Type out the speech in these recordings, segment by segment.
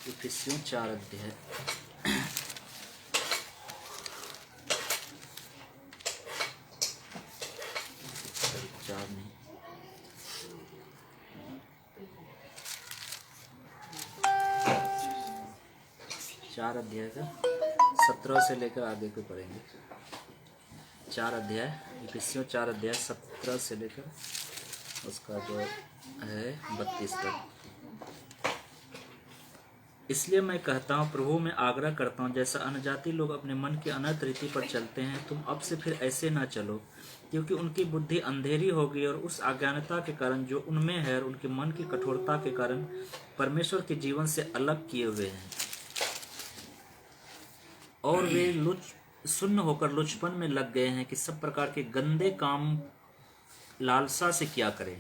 इफिसियों 4 अध्याय। चार नहीं, 4 अध्याय का 17 से लेकर आगे को पढ़ेंगे। 4 अध्याय इफिसियों 4 अध्याय 17 से लेकर उसका जो है 32 तक। इसलिए मैं कहता हूँ, प्रभु में आग्रह करता हूँ, जैसा अन्यजाति लोग अपने मन की अनर्थ रीति पर चलते हैं, तुम अब से फिर ऐसे ना चलो, क्योंकि उनकी बुद्धि अंधेरी हो गई और उस अज्ञानता के कारण जो उनमें है और उनके मन की कठोरता के कारण परमेश्वर के जीवन से अलग किए हुए हैं, और वे सुन्न होकर लुचपन में लग गए हैं कि सब प्रकार के गंदे काम लालसा से क्या करें।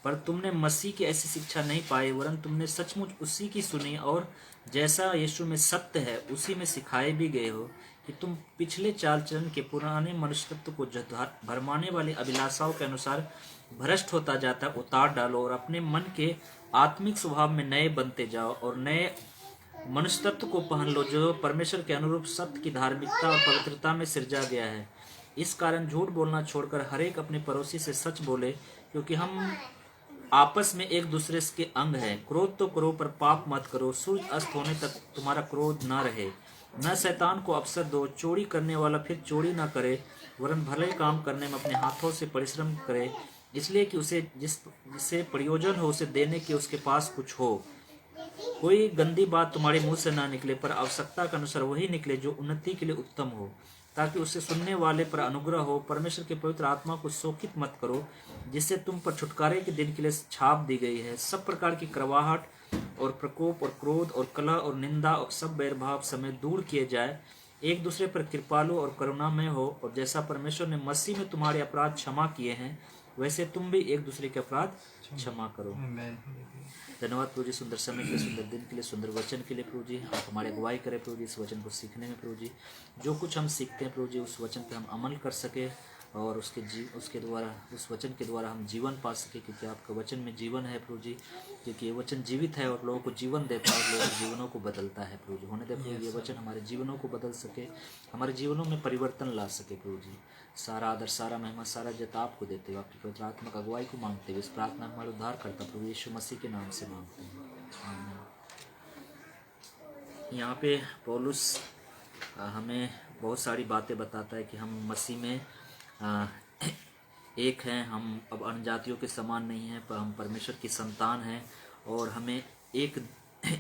पर तुमने मसीह की ऐसी शिक्षा नहीं पाई, वरन तुमने सचमुच उसी की सुनी और जैसा यीशु में सत्य है उसी में सिखाए भी गए हो, कि तुम पिछले चाल चलन के पुराने मनुष्यत्व को जो भरमाने वाली अभिलाषाओं के अनुसार भ्रष्ट होता जाता उतार डालो और अपने मन के आत्मिक स्वभाव में नए बनते जाओ और नए मनुष्यत्व को पहन लो, जो परमेश्वर के अनुरूप सत्य की धार्मिकता और पवित्रता में सिरजा गया है। इस कारण झूठ बोलना छोड़कर हर एक अपने पड़ोसी से सच बोले, क्योंकि हम आपस में एक दूसरे के अंग हैं। क्रोध तो करो पर पाप मत करो, सूर्य अस्त होने तक तुम्हारा क्रोध न रहे। न शैतान को अवसर दो, चोरी करने वाला फिर चोरी न करे, वरन भले काम करने में अपने हाथों से परिश्रम करे, इसलिए कि उसे जिससे प्रयोजन हो उसे देने के उसके पास कुछ हो। कोई गंदी बात तुम्हारे मुंह से ना निकले, पर आवश्यकता के अनुसार वही निकले जो उन्नति के लिए उत्तम हो, ताकि उससे सुनने वाले पर अनुग्रह हो। परमेश्वर के पवित्र आत्मा को शोकित मत करो, जिससे तुम पर छुटकारे के दिन के लिए छाप दी गई है। सब प्रकार की करवाहट और प्रकोप और क्रोध और कलह और निंदा और सब बैरभाव समेत दूर किए जाए। एक दूसरे पर कृपालु और करुणामय हो, और जैसा परमेश्वर ने मसीह में तुम्हारे अपराध क्षमा किए हैं, वैसे तुम भी एक दूसरे के अपराध क्षमा करो। धन्यवाद प्रभु जी, सुंदर समय के लिए, सुंदर दिन के लिए, सुंदर वचन के लिए। प्रभु जी आप हमारे अगुवाई करें प्रभु जी इस वचन को सीखने में। प्रभु जी जो कुछ हम सीखते हैं प्रभु जी उस वचन पे हम अमल कर सके, और उसके द्वारा उस वचन के द्वारा हम जीवन पा सके, क्योंकि आपका वचन में जीवन है प्रभु जी, क्योंकि ये वचन जीवित है और लोगों को जीवन देता है और लोगों के जीवनों को बदलता है। प्रभु जी होने दे प्रभु ये वचन हमारे जीवनों को बदल सके, हमारे जीवनों में परिवर्तन ला सके। प्रभु जी सारा आदर, सारा महिमा, सारा जता आपको देते हुए, आपकी पवित्र आत्मा का अगुवाई को मांगते हुए इस प्रार्थना हमारे उद्धार करता प्रभु यीशु मसीह के नाम से मांगते हैं, आमीन। यहाँ पे पौलुस हमें बहुत सारी बातें बताता है कि हम मसीह में एक हैं, हम अब अन्य जातियों के समान नहीं हैं, पर हम परमेश्वर की संतान हैं, और हमें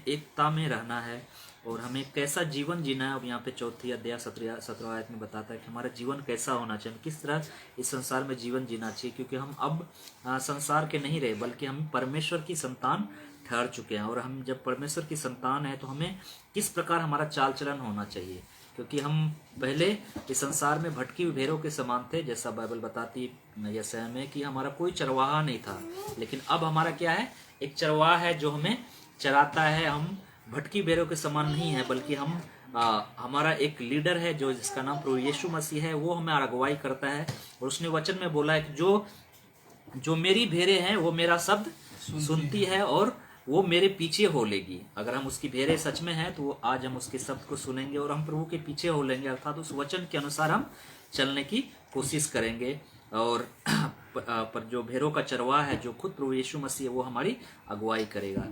एकता में रहना है, और हमें कैसा जीवन जीना है। अब यहाँ पे 4 अध्याय 17 आयत में बताता है कि हमारा जीवन कैसा होना चाहिए, किस तरह इस संसार में जीवन जीना चाहिए, क्योंकि हम अब संसार के नहीं रहे, बल्कि हम परमेश्वर की संतान ठहर चुके हैं। और हम जब परमेश्वर की संतान है तो हमें किस प्रकार हमारा चाल चलन होना चाहिए, क्योंकि हम पहले इस संसार में भटकी हुई भेड़ों के समान थे, जैसा बाइबल बताती यशायाह में कि हमारा कोई चरवाहा नहीं था। लेकिन अब हमारा क्या है, एक चरवाहा है जो हमें चराता है। हम भटकी भेड़ों के समान नहीं है, बल्कि हम हमारा एक लीडर है जो जिसका नाम प्रभु यीशु मसीह है, वो हमें अगुवाई करता है। और उसने वचन में बोला है कि जो मेरी भेड़ें हैं वो मेरा शब्द सुनती है और वो मेरे पीछे हो लेगी। अगर हम उसकी भेड़ें सच में हैं तो आज हम उसके शब्द को सुनेंगे और हम प्रभु के पीछे हो लेंगे, अर्थात उस वचन के अनुसार हम चलने की कोशिश करेंगे। और पर जो भेड़ों का चरवाहा है जो खुद प्रभु यीशु मसीह है वो हमारी अगुवाई करेगा।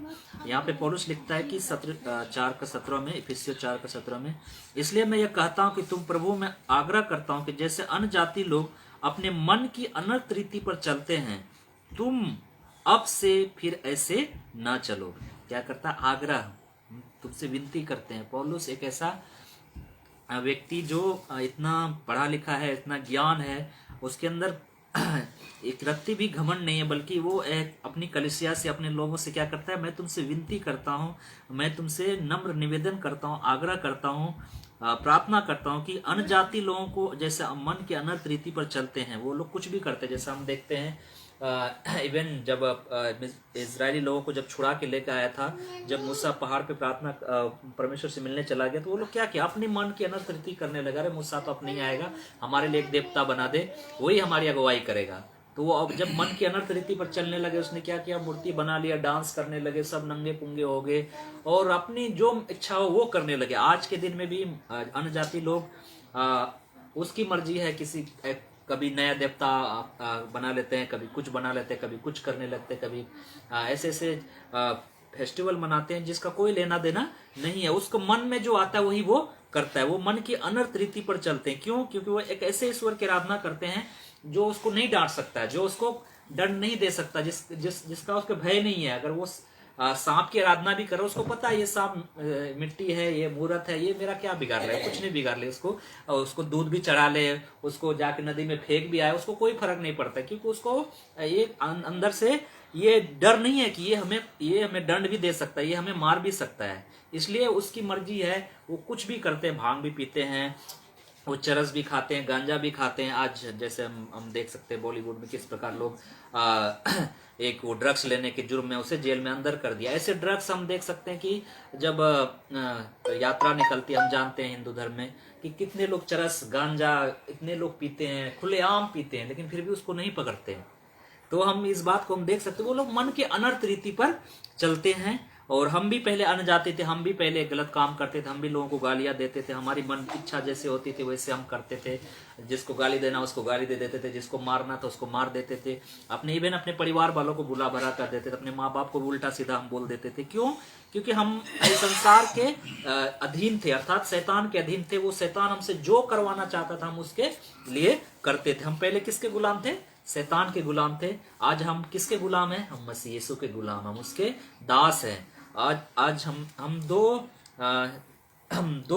यहाँ पे पौलुस लिखता है कि 4:17 में, इफिसियों 4:17 में, इसलिए मैं यह कहता हूँ कि तुम प्रभु में आग्रह करता हूँ कि जैसे अन्य जाति लोग अपने मन की अनर्थ रीति पर चलते हैं, तुम अब से फिर ऐसे ना चलो। क्या करता है, आग्रह, तुमसे विनती करते हैं। पौलुस एक ऐसा व्यक्ति जो इतना पढ़ा लिखा है, इतना ज्ञान है, उसके अंदर एक रत्ती भी घमंड नहीं है, बल्कि वो एक अपनी कलीसिया से, अपने लोगों से क्या करता है, मैं तुमसे विनती करता हूँ, मैं तुमसे नम्र निवेदन करता हूँ, आग्रह करता हूँ, प्रार्थना करता हूँ कि अन्य जाति लोगों को जैसे मन के अनर्थ रीति पर चलते हैं, वो लोग कुछ भी करते हैं। जैसा हम देखते हैं इवन जब इजरायली लोगों को जब छुड़ा के लेकर आया था, जब मूसा पहाड़ पे प्रार्थना परमेश्वर से मिलने चला गया, तो वो लोग क्या किया, अपने मन की अनर्थ रीति करने लगा। अरे मूसा तो अब नहीं आएगा, हमारे लिए एक देवता बना दे, वही हमारी अगुवाई करेगा। तो वो अब जब मन की अनर्थ रीति पर चलने लगे, उसने क्या किया, मूर्ति बना लिया, डांस करने लगे, सब नंगे पुंगे हो गए और अपनी जो इच्छा हो वो करने लगे। आज के दिन में भी अन्य जाति लोग उसकी मर्जी है, किसी कभी नया देवता बना लेते हैं, कभी कुछ बना लेते हैं, कभी कुछ करने लगते हैं, कभी ऐसे ऐसे फेस्टिवल मनाते हैं जिसका कोई लेना देना नहीं है। उसको मन में जो आता है वही वो करता है। वो मन की अनर्थ रीति पर चलते हैं। क्यों? क्योंकि वो एक ऐसे ईश्वर की आराधना करते हैं जो उसको नहीं डांट सकता है, जो उसको दंड नहीं दे सकता, जिसका उसके भय नहीं है। अगर वो सांप की आराधना भी करे, उसको पता है ये सांप मिट्टी है, ये मूर्त है, ये मेरा क्या बिगाड़ रहा है, कुछ नहीं बिगाड़ ले। उसको दूध भी चढ़ा ले, उसको जाके नदी में फेंक भी आए, उसको कोई फर्क नहीं पड़ता, क्योंकि उसको एक अंदर से ये डर नहीं है कि ये हमें दंड भी दे सकता है, ये हमें मार भी सकता है। इसलिए उसकी मर्जी है, वो कुछ भी करते हैं। भांग भी पीते हैं, वो चरस भी खाते हैं, गांजा भी खाते हैं। आज जैसे हम देख सकते हैं बॉलीवुड में किस प्रकार लोग एक वो ड्रग्स लेने के जुर्म में उसे जेल में अंदर कर दिया। ऐसे ड्रग्स हम देख सकते हैं कि जब यात्रा निकलती है, हम जानते हैं हिंदू धर्म में कि कितने लोग चरस गांजा इतने लोग पीते हैं, खुलेआम पीते हैं, लेकिन फिर भी उसको नहीं पकड़ते हैं। तो हम इस बात को हम देख सकते हैं, वो लोग मन के अनर्थ रीति पर चलते हैं। और हम भी पहले अन जाते थे, हम भी पहले गलत काम करते थे, हम भी लोगों को गालियां देते थे, हमारी मन इच्छा जैसे होती थी वैसे हम करते थे। जिसको गाली देना उसको गाली दे देते थे, जिसको मारना था उसको मार देते थे, अपने परिवार वालों को बुला भरा कर देते थे, अपने माँ बाप को उल्टा सीधा हम बोल देते थे। क्यों? क्योंकि हम संसार के अधीन थे, अर्थात शैतान के अधीन थे। वो शैतान हमसे जो करवाना चाहता था हम उसके लिए करते थे। हम पहले किसके गुलाम थे? शैतान के गुलाम थे। आज हम किसके गुलाम हैं? हम मसीह यीशु के गुलाम, हम उसके दास हैं। आज हम दो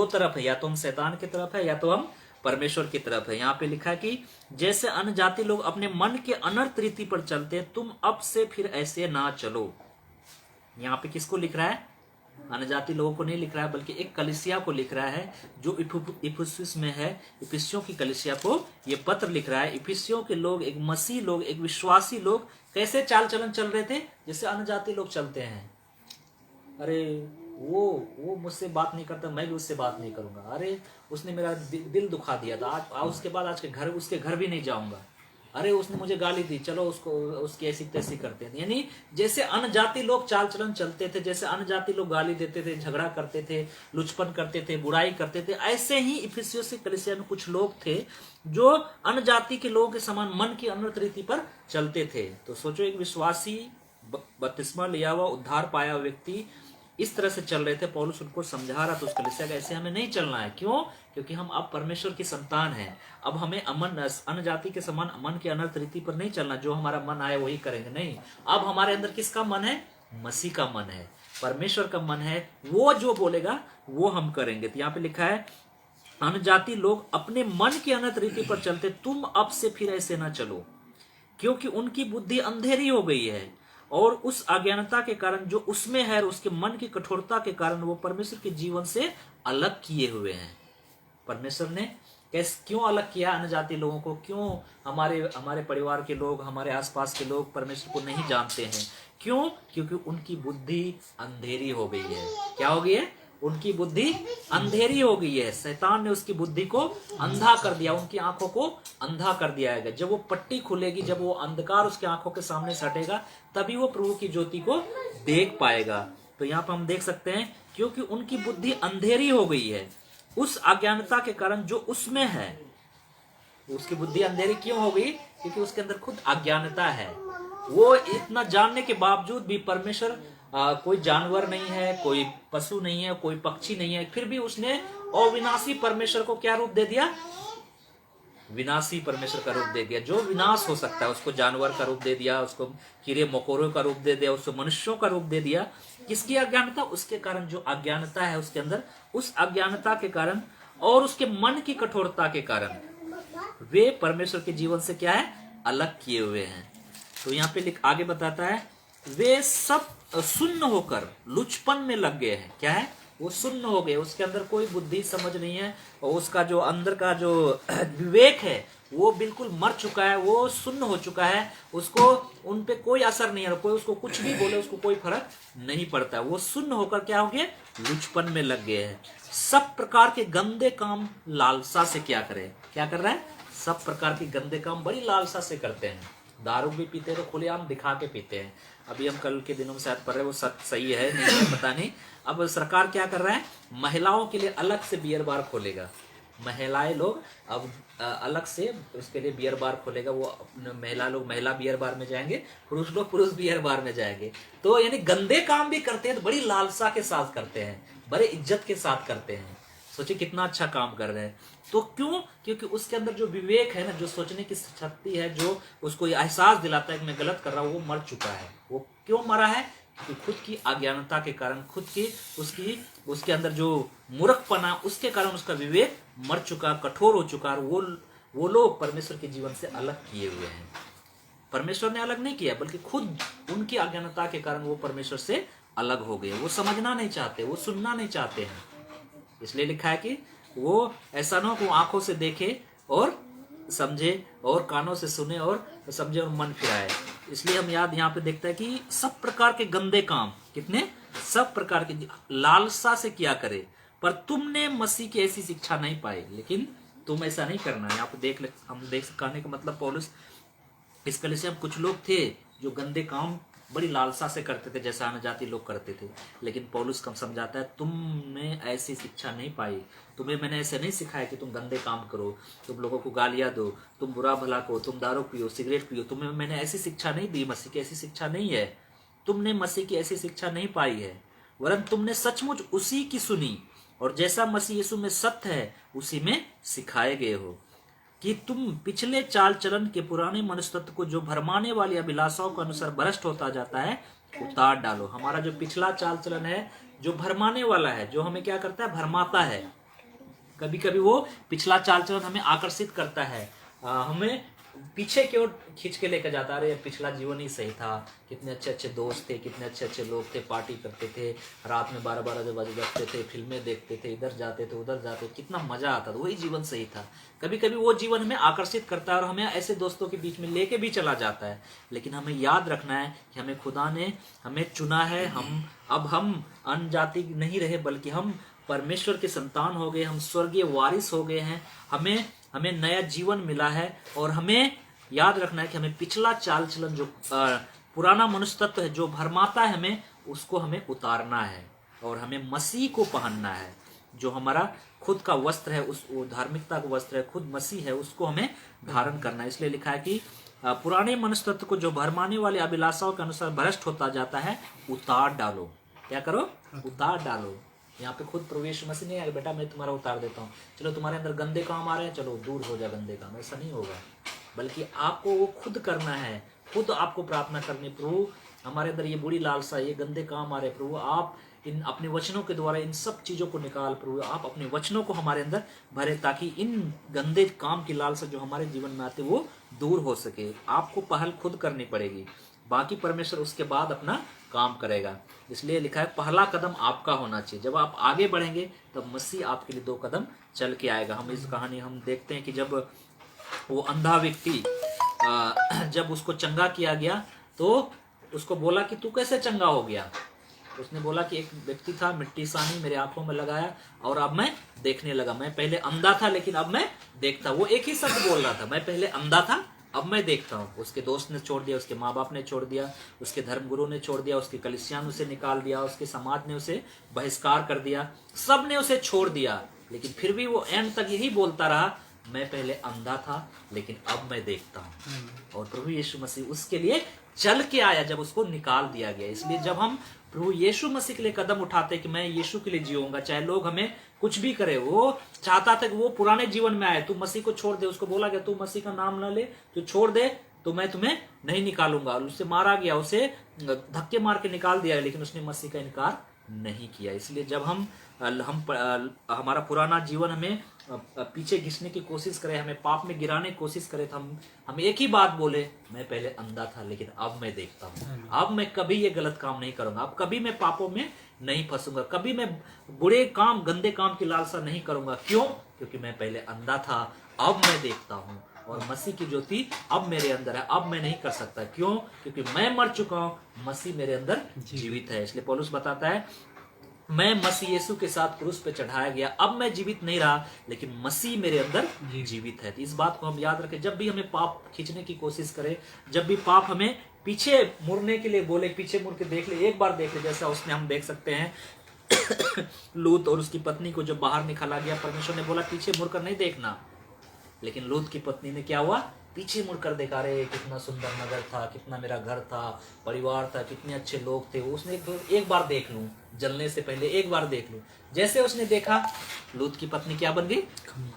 तरफ है, या तो हम शैतान की तरफ है या तो हम परमेश्वर की तरफ है। यहाँ पे लिखा है कि जैसे अन्य जाति लोग अपने मन के अनर्थ रीति पर चलते, तुम अब से फिर ऐसे ना चलो। यहाँ पे किसको लिख रहा है? अन्य जाति लोगों को नहीं लिख रहा है, बल्कि एक कलीसिया को लिख रहा है जो इफिसुस में है। इफिसियों की कलीसिया को ये पत्र लिख रहा है। इफिसियों के लोग, एक मसीह लोग, एक विश्वासी लोग कैसे चाल चलन चल रहे थे? जैसे अन्य जाति लोग चलते हैं। अरे वो मुझसे बात नहीं करता, मैं भी उससे बात नहीं करूंगा। अरे उसने मेरा दिल दुखा दिया था, आज उसके बाद उसके घर भी नहीं जाऊंगा। अरे उसने मुझे गाली दी, चलो उसकी ऐसी तैसी करते थे। यानी जैसे अन्य जाति लोग चाल चलन चलते थे, जैसे अन्य जाति लोग गाली देते थे, झगड़ा करते थे, लुचपन करते थे, बुराई करते थे, ऐसे ही इफिसियों से कलीसिया में कुछ लोग थे जो अन्य जाति के लोगों के समान मन की अनर्थ रीति पर चलते थे। तो सोचो, एक विश्वासी बपतिस्मा लिया हुआ उद्धार पाया व्यक्ति इस तरह से चल रहे थे। पौलुस उनको समझा रहा था उस कलीसिया का, ऐसे हमें नहीं चलना है। क्यों? क्योंकि हम अब परमेश्वर की संतान हैं। अब हमें अन्य जाति के समान मन की अनर्थ रीति पर नहीं चलना, जो हमारा मन आए वही करेंगे। नहीं, अब हमारे अंदर किसका मन है? मसीह का मन है, परमेश्वर का मन है। वो जो बोलेगा वो हम करेंगे। तो यहाँ पे लिखा है, अन्य जाति लोग अपने मन की अनर्थ रीति पर चलते, तुम अब से फिर ऐसे ना चलो, क्योंकि उनकी बुद्धि अंधेरी हो गई है और उस अज्ञानता के कारण जो उसमें है, और उसके मन की कठोरता के कारण वो परमेश्वर के जीवन से अलग किए हुए हैं। परमेश्वर ने क्यों अलग किया अन्य जाति लोगों को? क्यों हमारे परिवार के लोग, हमारे आसपास के लोग परमेश्वर को नहीं जानते हैं? क्यों? क्योंकि उनकी बुद्धि अंधेरी हो गई है। क्या हो गई है? उनकी बुद्धि अंधेरी हो गई है। शैतान ने उसकी बुद्धि को अंधा कर दिया, उनकी आंखों को अंधा कर दिया है। जब वो पट्टी खुलेगी, जब वो अंधकार उसकी आंखों के सामने सटेगा, तभी वो प्रभु की ज्योति को देख पाएगा। तो यहाँ पर हम देख सकते हैं, क्योंकि उनकी बुद्धि अंधेरी हो गई है उस अज्ञानता के कारण जो उसमें है। उसकी बुद्धि अंधेरी क्यों हो गई? क्योंकि उसके अंदर खुद अज्ञानता है। वो इतना जानने के बावजूद भी परमेश्वर कोई जानवर नहीं है, कोई पशु नहीं है, कोई पक्षी नहीं है, फिर भी उसने अविनाशी परमेश्वर को क्या रूप दे दिया? विनाशी परमेश्वर का रूप दे दिया, जो विनाश हो सकता है उसको जानवर का रूप दे दिया, उसको कीड़े मकोड़ों का रूप दे दिया, उसको मनुष्यों का रूप दे दिया। किसकी अज्ञानता? उसके कारण जो अज्ञानता है उसके अंदर, उस अज्ञानता के कारण और उसके मन की कठोरता के कारण वे परमेश्वर के जीवन से क्या है? अलग किए हुए हैं। तो यहाँ पे आगे बताता है, वे सब सुन्न होकर लुचपन में लग गए हैं। क्या है? वो सुन्न हो गए, उसके अंदर कोई बुद्धि समझ नहीं है, और उसका जो अंदर का जो विवेक है वो बिल्कुल मर चुका है, वो सुन्न हो चुका है। उसको उन पे कोई असर नहीं है, कोई उसको कुछ भी बोले उसको कोई फर्क नहीं पड़ता। वो सुन्न होकर क्या हो गए? लुचपन में लग गए हैं। सब प्रकार के गंदे काम लालसा से क्या करे? क्या कर रहा है? सब प्रकार के गंदे काम बड़ी लालसा से करते हैं। दारू भी पीते हैं तो खुलेआम दिखा के पीते हैं। अभी हम कल के दिनों में शायद पढ़ रहे, वो सही है नहीं है पता नहीं। अब सरकार क्या कर रहा है, महिलाओं के लिए अलग से बियर बार खोलेगा। महिलाएं लोग अब अलग से उसके लिए बियर बार खोलेगा। वो महिला लोग महिला बियर बार में जाएंगे, पुरुष लोग पुरुष बियर बार में जाएंगे। तो यानी गंदे काम भी करते हैं तो बड़ी लालसा के साथ करते हैं, बड़े इज्जत के साथ करते हैं। सोचिए कितना अच्छा काम कर रहे हैं। तो क्यों? क्योंकि उसके अंदर जो विवेक है ना, जो सोचने की शक्ति है, जो उसको ये एहसास दिलाता है कि मैं गलत कर रहा हूँ, वो मर चुका है। वो क्यों मरा है? क्योंकि खुद की अज्ञानता के कारण, खुद की उसके अंदर जो मूर्खपना, उसके कारण उसका विवेक मर चुका, कठोर हो चुका। और वो लोग परमेश्वर के जीवन से अलग किए हुए हैं। परमेश्वर ने अलग नहीं किया, बल्कि खुद उनकी अज्ञानता के कारण वो परमेश्वर से अलग हो गए। वो समझना नहीं चाहते, वो सुनना नहीं चाहते हैं। इसलिए लिखा है कि वो ऐसा ना हो कि वो आंखों से देखे और समझे, और कानों से सुने और समझे और मन फिराए। इसलिए हम यहाँ पे देखते हैं कि सब प्रकार के गंदे काम, कितने सब प्रकार के लालसा से किया करे, पर तुमने मसीह की ऐसी शिक्षा नहीं पाई। लेकिन तुम ऐसा नहीं करना है। यहाँ पे हम देख कहने का मतलब पौलुस इस कलीसिया में कुछ लोग थे जो गंदे काम बड़ी लालसा से करते थे, जैसा अन्य जाति लोग करते थे। लेकिन पौलुस कम समझाता है, तुमने ऐसी शिक्षा नहीं पाई, तुम्हें मैंने ऐसे नहीं सिखाया कि तुम गंदे काम करो, तुम लोगों को गालियां दो, तुम बुरा भला को, तुम दारू पियो, सिगरेट पियो। तुम्हें मैंने ऐसी शिक्षा नहीं दी, मसीह की ऐसी शिक्षा नहीं है। तुमने मसीह की ऐसी शिक्षा नहीं पाई है, वरन तुमने सचमुच उसी की सुनी, और जैसा मसीह यीशु में सत्य है उसी में सिखाए गए हो, कि तुम पिछले चाल चलन के पुराने मनुष्य तत्व को, जो भरमाने वाली अभिलाषाओं के अनुसार भ्रष्ट होता जाता है, उतार डालो। हमारा जो पिछला चाल चलन है, जो भरमाने वाला है, जो हमें क्या करता है, भरमाता है। कभी कभी वो पिछला चाल चलन हमें आकर्षित करता है, हमें पीछे की ओर खींच के लेकर जाता है। अरे पिछला जीवन ही सही था, कितने अच्छे अच्छे दोस्त थे, कितने अच्छे अच्छे लोग थे, पार्टी करते थे, रात में 12-12 बजे जगते थे, फिल्में देखते थे, इधर जाते थे उधर जाते थे, कितना मजा आता था, वही जीवन सही था। कभी कभी वो जीवन हमें आकर्षित करता है और हमें ऐसे दोस्तों के बीच में लेके भी चला जाता है। लेकिन हमें याद रखना है कि हमें खुदा ने हमें चुना है। हम अन्य जाति नहीं रहे, बल्कि हम परमेश्वर के संतान हो गए, हम स्वर्गीय वारिस हो गए हैं। हमें नया जीवन मिला है, और हमें याद रखना है कि हमें पिछला चाल चलन, जो पुराना मनुष्य तत्व है जो भरमाता है, हमें उसको हमें उतारना है, और हमें मसीह को पहनना है। जो हमारा खुद का वस्त्र है, उस धार्मिकता का वस्त्र है, खुद मसीह है, उसको हमें धारण करना है। इसलिए लिखा है कि पुराने मनुष्य तत्व को, जो भरमाने वाले अभिलाषाओं के अनुसार भ्रष्ट होता जाता है, उतार डालो। क्या करो? उतार डालो। यहाँ पे खुद प्रभु यीशु मसीह ने, बेटा मैं तुम्हारा उतार देता हूँ, चलो तुम्हारे अंदर गंदे काम आ रहे हैं, चलो दूर हो जा गंदे काम। ऐसा नहीं होगा, बल्कि आपको वो खुद करना है, खुद आपको प्रार्थना करनी, प्रभु हमारे अंदर ये बुरी लालसा, ये गंदे काम आ रहे हैं, प्रभु आप इन अपने वचनों के द्वारा इन सब चीज़ों को निकाल, प्रभु आप अपने वचनों को हमारे अंदर भरे, ताकि इन गंदे काम की लालसा जो हमारे जीवन में आते वो दूर हो सके। आपको पहल खुद करनी पड़ेगी, बाकी परमेश्वर उसके बाद अपना काम करेगा। इसलिए लिखा है पहला कदम आपका होना चाहिए। जब आप आगे बढ़ेंगे तब मसीह आपके लिए 2 कदम चल के आएगा। हम इस कहानी हम देखते हैं कि जब वो अंधा व्यक्ति जब उसको चंगा किया गया तो उसको बोला कि तू कैसे चंगा हो गया। उसने बोला कि एक व्यक्ति था, मिट्टी सानी मेरे आंखों में लगाया और अब मैं देखने लगा। मैं पहले अंधा था लेकिन अब मैं देखता। वो एक ही शब्द बोल रहा था, मैं पहले अंधा था अब मैं देखता हूँ। उसके दोस्त ने छोड़ दिया, उसके माँ बाप ने छोड़ दिया, उसके धर्मगुरु ने छोड़ दिया, उसकी कलीसिया ने उसे निकाल दिया, उसके समाज ने उसे बहिष्कार कर दिया, सब ने उसे छोड़ दिया। लेकिन फिर भी वो एंड तक यही बोलता रहा, मैं पहले अंधा था लेकिन अब मैं देखता हूँ। और प्रभु यीशु मसीह उसके लिए चल के आया जब उसको निकाल दिया गया। इसलिए जब हम प्रभु यीशु मसीह के लिए कदम उठाते कि मैं यीशु के लिए जीऊंगा, चाहे लोग हमें कुछ भी करे। वो चाहता था कि वो पुराने जीवन में आए, तू मसीह को छोड़ दे। उसको बोला गया तू मसीह का नाम ना ले, तू छोड़ दे तो मैं तुम्हें नहीं निकालूंगा। और उससे मारा गया, उसे धक्के मार के निकाल दिया, लेकिन उसने मसीह का इनकार नहीं किया। इसलिए जब हम हमारा पुराना जीवन हमें पीछे घिसने की कोशिश करे, हमें पाप में गिराने की कोशिश करे, तो हम एक ही बात बोले, मैं पहले अंधा था लेकिन अब मैं देखता हूँ। अब मैं कभी ये गलत काम नहीं करूंगा, अब कभी मैं पापों में नहीं फंसूंगा, कभी मैं बुरे काम गंदे काम की लालसा नहीं करूंगा। क्यों? क्योंकि मैं पहले अंधा था अब मैं देखता हूँ, और मसीह की ज्योति अब मेरे अंदर है। अब मैं नहीं कर सकता। क्यों? क्योंकि मैं मर चुका हूँ, मसीह मेरे अंदर जीवित है। इसलिए पौलुस बताता है मैं मसीह यीशु के साथ क्रूस पे चढ़ाया गया, अब मैं जीवित नहीं रहा लेकिन मसीह मेरे अंदर जीवित है। तो इस बात को हम याद रखें। जब भी हमें पाप खींचने की कोशिश करे, जब भी पाप हमें पीछे मुड़ने के लिए बोले, पीछे मुड़ के देख ले, एक बार देख ले, जैसा उसने हम देख सकते हैं लूत और उसकी पत्नी को जब बाहर निकाला गया, परमेश्वर ने बोला पीछे मुड़कर नहीं देखना, लेकिन लूत की पत्नी ने क्या हुआ, पीछे मुड़कर देखा, रे कितना सुंदर नगर था, कितना मेरा घर था, परिवार था, कितने अच्छे लोग थे, उसने एक बार देख लूं, जलने से पहले एक बार देख लूं। जैसे उसने देखा, लूत की पत्नी क्या बन गई,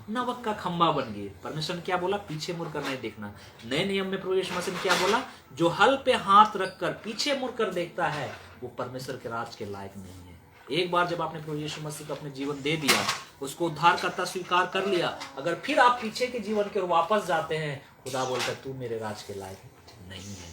नमक का खंबा बन गई। परमेश्वर ने क्या बोला, पीछे मुड़कर नहीं देखना। नए नियम में प्रभु यीशु मसीह ने क्या बोला, जो हल पे हाथ रखकर पीछे मुड़कर देखता है वो परमेश्वर के राज के लायक नहीं है। एक बार जब आपने प्रभु यीशु मसीह को अपने जीवन दे दिया, उसको उद्धारकर्ता स्वीकार कर लिया, अगर फिर आप पीछे के जीवन की ओर वापस जाते हैं, खुदा बोलता है तू मेरे राज के लायक नहीं है।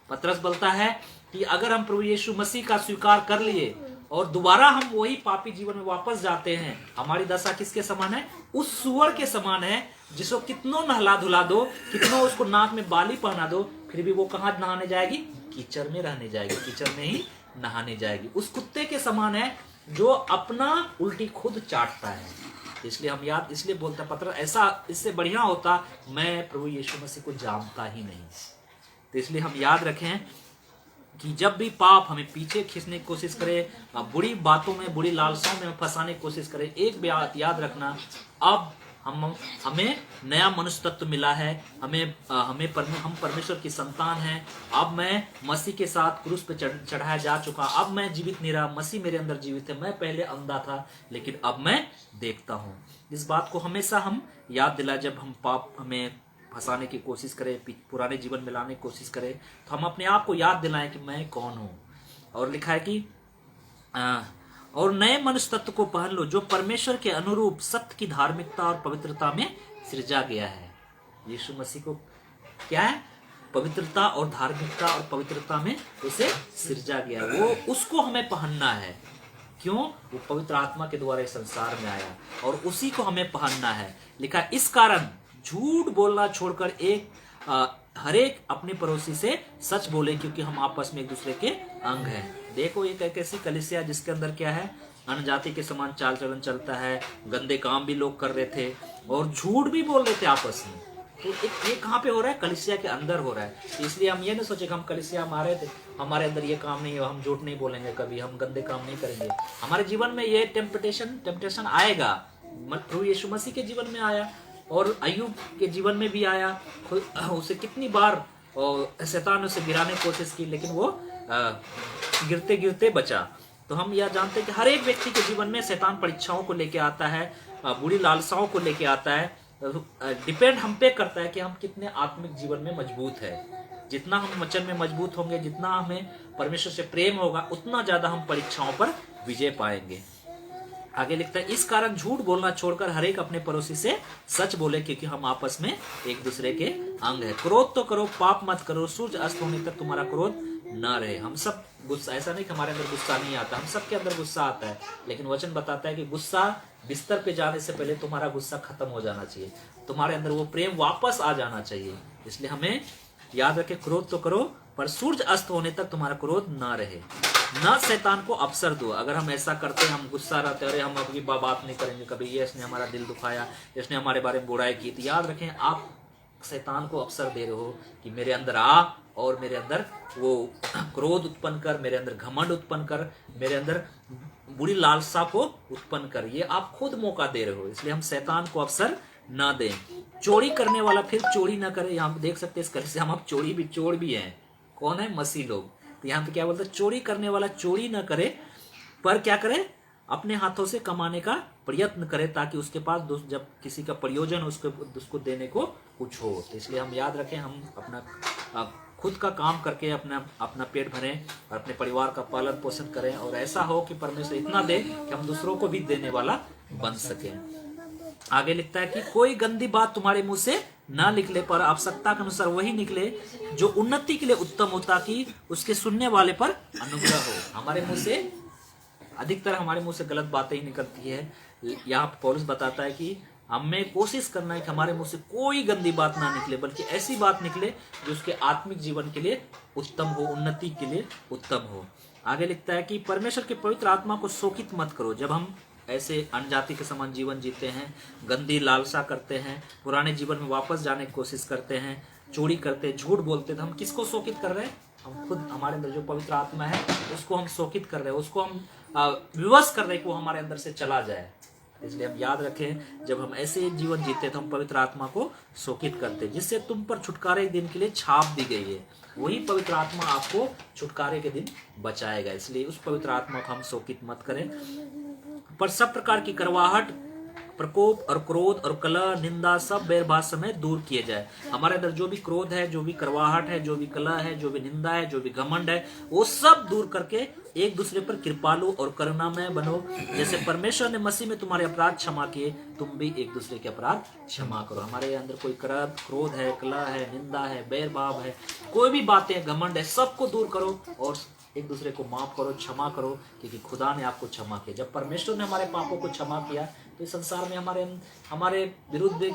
पतरस बोलता है कि अगर हम प्रभु यीशु मसीह का स्वीकार कर लिए और दोबारा हम वही पापी जीवन में वापस जाते हैं, हमारी दशा किसके समान है, उस सुअर के समान है जिसको कितनों नहला धुला दो, कितनों उसको नाक में बाली पहना दो, फिर भी वो कहाँ नहाने जाएगी, कीचड़ में रहने जाएगी, कीचड़ में ही नहाने जाएगी। उस कुत्ते के समान है जो अपना उल्टी खुद चाटता है। इसलिए हम याद, इसलिए बोलता पतरस, ऐसा इससे बढ़िया होता मैं प्रभु यीशु मसीह को जानता ही नहीं। तो इसलिए हम याद रखें कि जब भी पाप हमें पीछे खींचने की कोशिश करे, बुरी बातों में, बुरी लालसाओं में फंसाने की कोशिश करे, एक बात याद रखना, अब हमें नया मनुष्य तत्व मिला है, हम परमेश्वर की संतान हैं। अब मैं मसीह के साथ क्रूस पे चढ़ाया जा चुका, अब मैं जीवित नहीं रहा, मसीह मेरे अंदर जीवित है। मैं पहले अंधा था लेकिन अब मैं देखता हूँ। इस बात को हमेशा हम याद दिला, जब हम पाप हमें फंसाने की कोशिश करें, पुराने जीवन में लाने की कोशिश करें, तो हम अपने आप को याद दिलाएं कि मैं कौन हूँ। और लिखा है कि और नए मनुष्य तत्व को पहन लो जो परमेश्वर के अनुरूप सत्य की धार्मिकता और पवित्रता में सृजा गया है। यीशु मसीह को क्या है, पवित्रता और धार्मिकता और पवित्रता में उसे सृजा गया, वो उसको हमें पहनना है। क्यों, वो पवित्र आत्मा के द्वारा इस संसार में आया और उसी को हमें पहनना है। लिखा, इस कारण झूठ बोलना छोड़कर हर एक अपने पड़ोसी से सच बोले, क्योंकि हम आपस में एक दूसरे के अंग हैं। देखो, एक ऐसी कलीसिया जिसके अंदर क्या है, अनजाति के समान चाल चलन चलता है, गंदे काम भी लोग कर रहे थे और झूठ भी बोल रहे थे आपस में। तो ये कहाँ पे हो रहा है, कलीसिया के अंदर हो रहा है। इसलिए हम ये नहीं सोचे कि हम कलीसिया में आ रहे थे, हमारे अंदर ये काम नहीं है, हम झूठ नहीं बोलेंगे कभी, हम गंदे काम नहीं करेंगे। हमारे जीवन में ये टेम्पटेशन आएगा। प्रभु यीशु मसीह के जीवन में आया और अय्यूब के जीवन में भी आया। उसे कितनी बार शैतान उसे गिराने की कोशिश की, लेकिन वो गिरते गिरते बचा। तो हम यह जानते हैं कि हर एक व्यक्ति के जीवन में शैतान परीक्षाओं को लेके आता है, बुरी लालसाओं को लेके आता है। डिपेंड हम पे करता है कि हम कितने आत्मिक जीवन में मजबूत है। जितना हम वचन में मजबूत होंगे, जितना हमें परमेश्वर से प्रेम होगा, उतना ज्यादा हम परीक्षाओं पर विजय पाएंगे। आगे लिखता है, इस कारण झूठ बोलना छोड़कर हर एक अपने पड़ोसी से सच बोले, क्योंकि हम आपस में एक दूसरे के अंग है। क्रोध तो करो, पाप मत करो, सूर्य अस्त होने तक तुम्हारा क्रोध न रहे। हम सब गुस्सा, ऐसा नहीं कि हमारे अंदर गुस्सा नहीं आता, हम सबके अंदर गुस्सा आता है, लेकिन वचन बताता है कि गुस्सा बिस्तर पे जाने से पहले तुम्हारा गुस्सा खत्म हो जाना चाहिए, तुम्हारे अंदर वो प्रेम वापस आ जाना चाहिए। इसलिए हमें याद रखे, क्रोध तो करो पर सूर्य अस्त होने तक तुम्हारा क्रोध ना रहे, ना शैतान को अवसर दो। अगर हम ऐसा करते हैं, हम गुस्सा रहते, अरे हम अभी बात नहीं करेंगे कभी, ये इसने हमारा दिल दुखाया, इसने हमारे बारे में बुराई की, तो याद रखें आप शैतान को अवसर दे रहे हो कि मेरे अंदर आ और मेरे अंदर वो क्रोध उत्पन्न कर, मेरे अंदर घमंड उत्पन्न कर, मेरे अंदर बुरी लालसा को उत्पन्न कर। ये आप खुद मौका दे रहे हो, इसलिए हम शैतान को अवसर ना दें। चोरी करने वाला फिर चोरी ना करे। यहाँ देख सकते हैं, इस से हम अब चोर भी हैं। कौन है, मसीह लोग। तो यहाँ पे क्या बोलते हैं, चोरी करने वाला चोरी ना करे, पर क्या करे, अपने हाथों से कमाने का प्रयत्न करे, ताकि उसके पास जब किसी का प्रयोजन उसको देने को कुछ हो। तो इसलिए हम याद रखें, हम अपना खुद का काम करके अपना पेट भरें और अपने परिवार का पालन पोषण करें, और ऐसा हो कि परमेश्वर इतना दे कि हम दूसरों को भी देने वाला बन सके। आगे लिखता है कि कोई गंदी बात तुम्हारे मुंह से ना निकले, पर आवश्यकता के अनुसार वही निकले जो उन्नति के लिए उत्तम हो, ताकि उसके सुनने वाले पर अनुग्रह हो। अधिकतर हमारे मुंह से गलत बातें ही निकलती है। यहाँ पौलुस बताता है कि हमें कोशिश करना है कि हमारे मुंह से कोई गंदी बात ना निकले, बल्कि ऐसी बात निकले जो उसके आत्मिक जीवन के लिए उत्तम हो, उन्नति के लिए उत्तम हो। आगे लिखता है कि परमेश्वर के पवित्र आत्मा को शोकित मत करो। जब हम ऐसे अनजाति के समान जीवन जीते हैं, गंदी लालसा करते हैं, पुराने जीवन में वापस जाने की कोशिश करते हैं, चोरी करते हैं, झूठ बोलते हैं, तो हम किसको शोकित कर रहे हैं? हम खुद, हमारे अंदर जो पवित्र आत्मा है उसको हम शोकित कर रहे हैं, उसको हम विवश कर रहे हैं कि वो हमारे अंदर से चला जाए। इसलिए हम याद रखें, जब हम ऐसे जीवन जीते तो हम पवित्र आत्मा को शोकित करते हैं, जिससे तुम पर छुटकारे के दिन के लिए छाप दी गई है। वही पवित्र आत्मा आपको छुटकारे के दिन बचाएगा। इसलिए उस पवित्र आत्मा को हम शोकित मत करें। पर सब प्रकार की करवाहट, प्रकोप और क्रोध और कलह, निंदा, सब बैरभाष समय दूर किए जाए। हमारे अंदर जो भी क्रोध है, जो भी करवाहट है, जो भी कलह है, जो भी निंदा है, जो भी घमंड है, वो सब दूर करके एक दूसरे पर कृपालु और करुणामय बनो। जैसे परमेश्वर ने मसीह में तुम्हारे अपराध क्षमा किए, तुम भी एक दूसरे के अपराध क्षमा करो। हमारे अंदर कोई क्रोध है, कलह है, निंदा है, बैरभाव है, कोई भी बातें घमंड है, सबको दूर करो और एक दूसरे को माफ करो, क्षमा करो, क्योंकि खुदा ने आपको क्षमा किया। जब परमेश्वर ने हमारे पापों को क्षमा किया तो इस संसार में हमारे विरुद्ध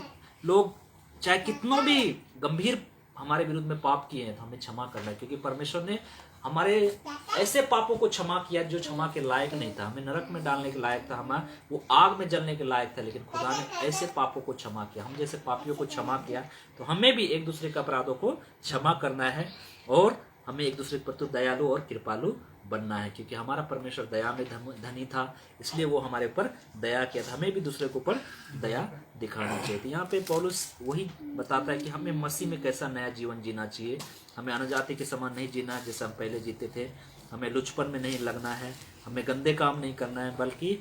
लोग चाहे कितनों भी गंभीर हमारे विरुद्ध में पाप किए हैं तो हमें क्षमा करना है, क्योंकि परमेश्वर ने हमारे ऐसे पापों को क्षमा किया जो क्षमा के लायक नहीं था। हमें नरक में डालने के लायक था, हमें वो आग में जलने के लायक था, लेकिन खुदा ने ऐसे पापों को क्षमा किया। हम जैसे पापियों को क्षमा किया तो हमें भी एक दूसरे के अपराधों को क्षमा करना है और हमें एक दूसरे के प्रति दयालु और कृपालु बनना है, क्योंकि हमारा परमेश्वर दया में धनी था, इसलिए वो हमारे ऊपर दया किया था। हमें भी दूसरे के ऊपर दया दिखानी चाहिए। तो यहाँ पे पौलुस वही बताता है कि हमें मसीह में कैसा नया जीवन जीना चाहिए। हमें अनजाति के समान नहीं जीना है जैसे हम पहले जीते थे। हमें लुचपन में नहीं लगना है, हमें गंदे काम नहीं करना है, बल्कि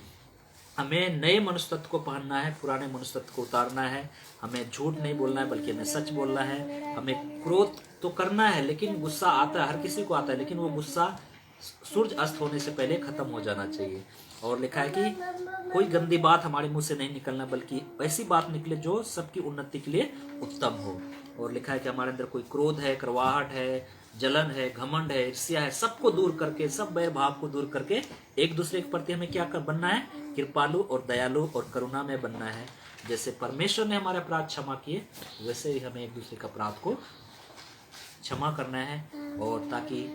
हमें नए मनुष्य तत्व को पहनना है, पुराने मनुष्य तत्व को उतारना है। हमें झूठ नहीं बोलना है बल्कि हमें सच बोलना है। हमें क्रोध तो करना है, लेकिन गुस्सा आता है, हर किसी को आता है, लेकिन वो गुस्सा सूरज अस्त होने से पहले खत्म हो जाना चाहिए। और लिखा है कि कोई गंदी बात हमारे मुंह से नहीं निकलना, बल्कि ऐसी बात निकले जो सबकी उन्नति के लिए उत्तम हो। और लिखा है कि हमारे अंदर कोई क्रोध है, करवाहट है, जलन है, घमंड है, ईर्ष्या है, सबको दूर करके, सब बैर भाव को दूर करके एक दूसरे के प्रति हमें क्या बनना है? कृपालु और दयालु और करुणा में बनना है। जैसे परमेश्वर ने हमारे अपराध क्षमा किए, वैसे ही हमें एक दूसरे के अपराध को क्षमा करना है, और ताकि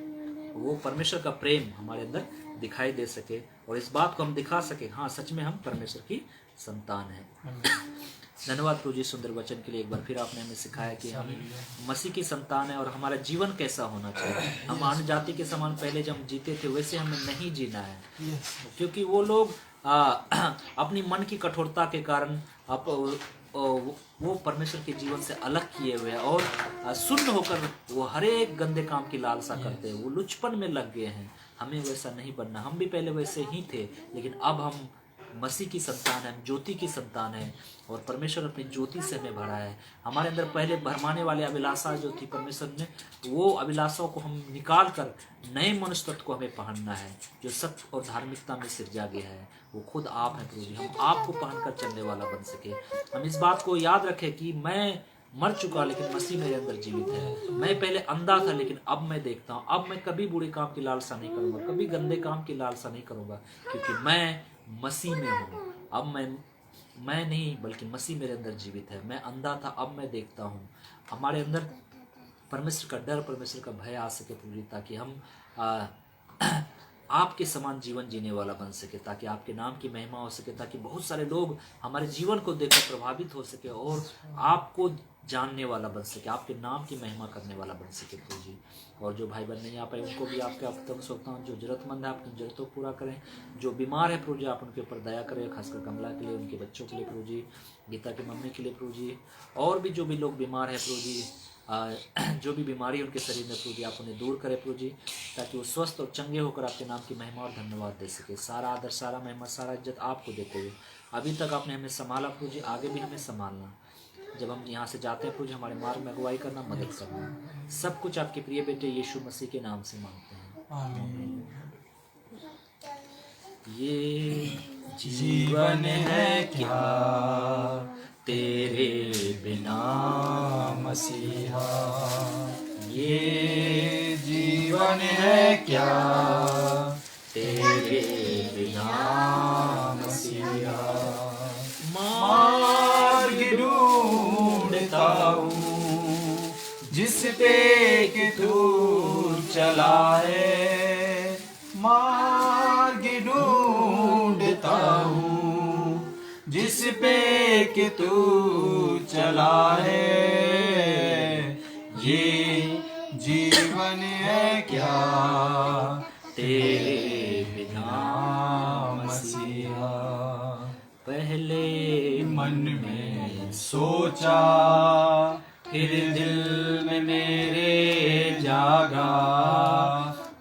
वो परमेश्वर का प्रेम हमारे अंदर दिखाई दे सके और इस बात को हम दिखा सके, हाँ सच में हम परमेश्वर की संतान हैं। धन्यवाद प्रभु जी सुंदर वचन के लिए। एक बार फिर आपने हमें सिखाया कि हम मसीह की संतान है और हमारा जीवन कैसा होना चाहिए। हम अन्य जाति के समान पहले जब जीते थे वैसे हमें नहीं जीना है, क्योंकि वो लोग अपनी मन की कठोरता के कारण वो परमेश्वर के जीवन से अलग किए हुए हैं और शून्य होकर वो हर एक गंदे काम की लालसा करते हैं, वो लुचपन में लग गए हैं। हमें वैसा नहीं बनना। हम भी पहले वैसे ही थे, लेकिन अब हम मसीह की संतान है, ज्योति की संतान है और परमेश्वर अपनी ज्योति से हमें भरा है। हमारे अंदर पहले भरमाने वाले अभिलाषा जो थी, परमेश्वर ने वो अभिलाषाओं को हम निकाल कर नए मनुष्य तत्व को हमें पहनना है, जो सत्य और धार्मिकता में सिरजा गया है। वो खुद आप है प्रभु जी। हम आपको पहनकर चलने वाला बन सके। हम इस बात को याद रखें कि मैं मर चुका लेकिन मसीह मेरे अंदर जीवित है। मैं पहले अंधा था लेकिन अब मैं देखता हूँ। अब मैं कभी बुरे काम की लालसा नहीं करूँगा, कभी गंदे काम की लालसा नहीं करूँगा, क्योंकि मैं मसीह में हूँ। अब मैं नहीं बल्कि मसीह मेरे अंदर जीवित है। मैं अंधा था, अब मैं देखता हूँ। हमारे अंदर परमेश्वर का डर, परमेश्वर का भय आ सके प्रभु जी, ताकि हम आपके समान जीवन जीने वाला बन सके, ताकि आपके नाम की महिमा हो सके, ताकि बहुत सारे लोग हमारे जीवन को देखकर प्रभावित हो सके और आपको जानने वाला बन सके, आपके नाम की महिमा करने वाला बन सके प्रभु जी। और जो भाई बहन नहीं आ पाए उनको भी आपके आप सोचता हूँ, जो जरूरतमंद है आपकी जरूरतों को पूरा करें। जो बीमार है प्रभु जी आप उनके ऊपर दया करें, खासकर कमला के लिए, उनके बच्चों के लिए प्रभु जी, गीता की मम्मी के लिए प्रभु जी, और भी जो भी लोग बीमार है प्रभु जी, जो भी बीमारी है उनके शरीर में प्रभु जी आप उन्हें दूर करें प्रभु जी, ताकि वो स्वस्थ और चंगे होकर आपके नाम की महिमा और धन्यवाद दे सके। सारा आदर, सारा महिमा, सारा इज्जत आपको देते हुए अभी तक आपने हमें संभाला प्रभु जी, आगे भी हमें संभालना। जब हम यहाँ से जाते हैं प्रभु जी हमारे मार्ग में अगुवाई करना, मदद करना। सब कुछ आपके प्रिय बेटे यीशु मसीह के नाम से मांगते हैं, आमीन। ये जीवन है क्या तेरे बिना मसीहा, ये जीवन है क्या तेरे बिना मसीहा। मार्ग ढूंढता हूँ जिस पे कि तू चला है, मार्ग ढूंढता हूँ, जिस पे कि तू चला है। ये जीवन है क्या तेरे बिना मसीहा। पहले मन में सोचा, फिर दिल में मेरे जागा।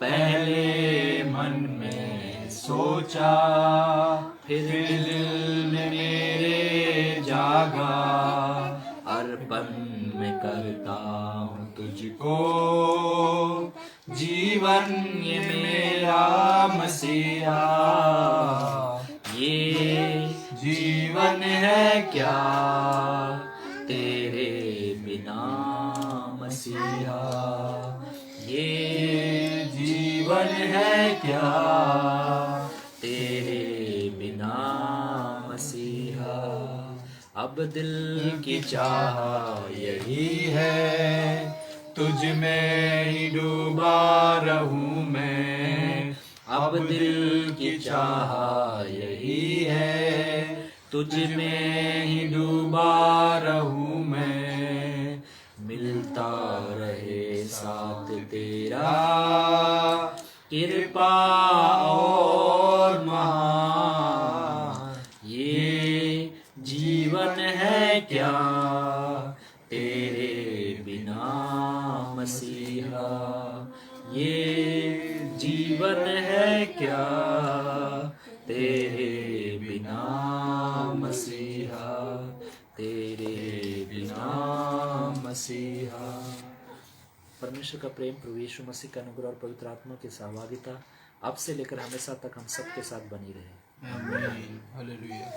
पहले मन में सोचा, फिर दिल में मेरे जागा। अर्पण में करता हूँ तुझको जीवन ये मेरा मसीहा। ये जीवन है क्या तेरे बिना मसीहा। ये जीवन है क्या तेरे बिना मसीहा। अब दिल की चाह यही है, तुझ में ही डूबा रहूं मैं। अब दिल की चाह यही है, तुझ में ही डूबा रहूं मैं। मिलता रहे साथ तेरा कृपा और महान। ये जीवन है क्या तेरे बिना मसीहा। ये जीवन है क्या तेरे बिना मसीहा। तेरे बिना मसीहा। परमेश्वर का प्रेम, प्रभु यीशु मसीह का अनुग्रह और पवित्र आत्मा की सहभागिता अब से लेकर हमेशा तक हम सबके साथ बनी रहे। आमीन। हालेलुया।